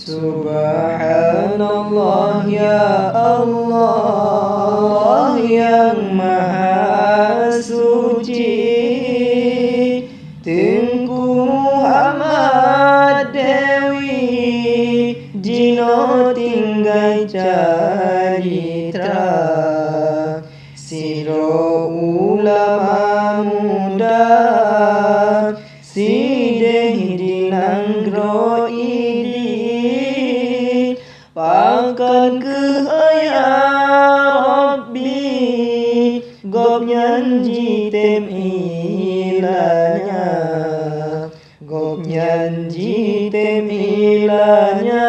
Subhanallah ya Allah yang maha suci, Tengku Muhammad Dewi Jino tinggai caritra, Siro ulama muda Sideh dinanggro idi Pakan ke ya Rabbi Gop nyanji tem ilanya Gop nyanji tem ilanya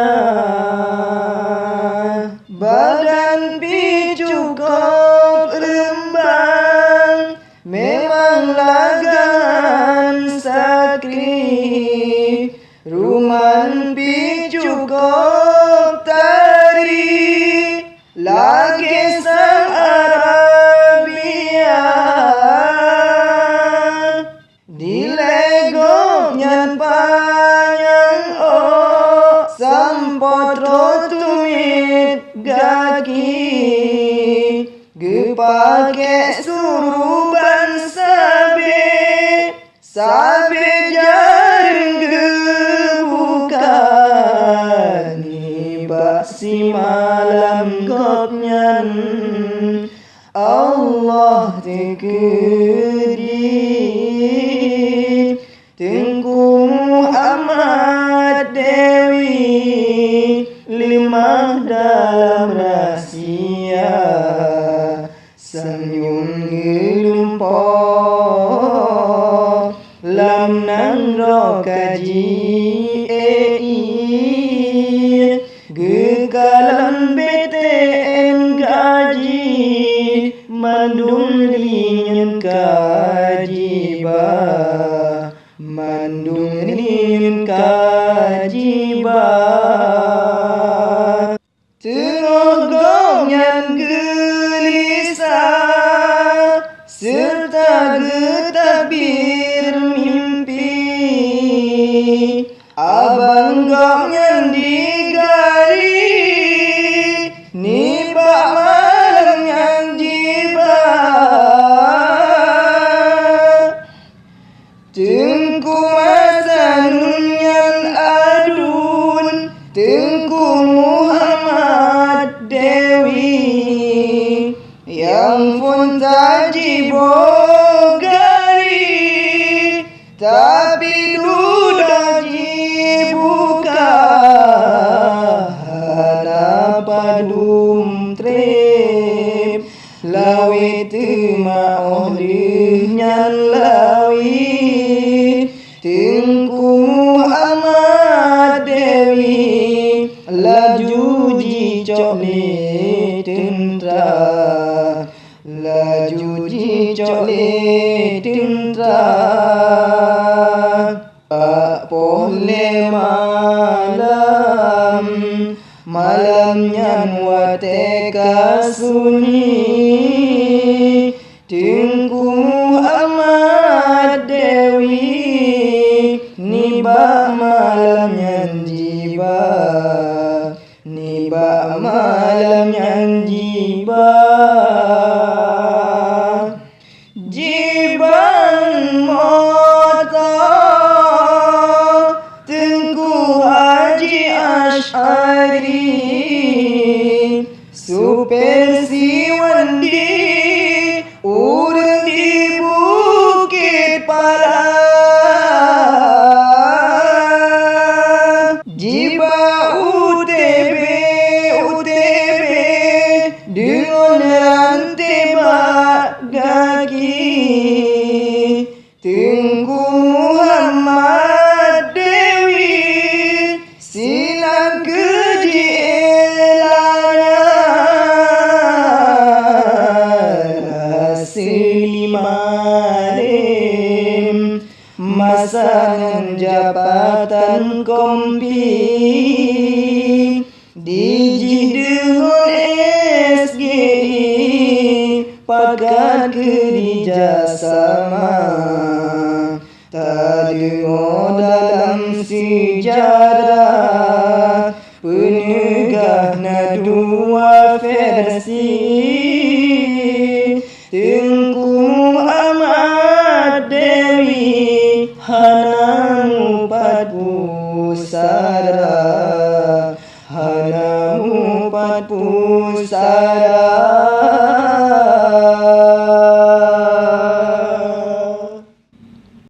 Badan picu gop rembang Memang lagan sakri Ruman picu gop tari Lagi sang Arabia Dilegop nyan panyang Sampotro tumit gaki Gepake suruban sabe jaring gebuka Nibak si malam gopnyan Allah tekedi Tengku Muhammad Dewi Limah dalam rahsia Senyum ngelumpok Lam nang rokaji Gekalan BTN gaji Mandung linyen kajiba Mandung linyen kajiba Tengok nyan gelisah Serta getabir mimpi Abang gok nyan digari Nibak malam nyan jiba Tengku masa nunyan adun Tengku Muhammad Dewi Yang pun taji bogari Tapi duda jibuka Hana padum trep Lawi tema ohlihnya lawi Tengku Muhammad Dewi Laju jicok le tentera Laju jicok le tentera Boleh malam Malamnya wateka sunyi Tengku Muhammad Dewi Nibak malamnya jiba Nibak malamnya jiba Jibang motor Tengku Haji Ash'ari Supir Siwandi Urang di Bukit Pala Jiba UTB Dengan rantai bak gaki Tengku Muhammad Dewi Silang keji elanya Selimalim Masangan jabatan kompi Dijih dengan SGI Pakat kerjasama Tak dengar dalam sejarah nyegahna dua versi Tengku Ahmad Dewi Hanamu pat pusara Hanamu pat pusara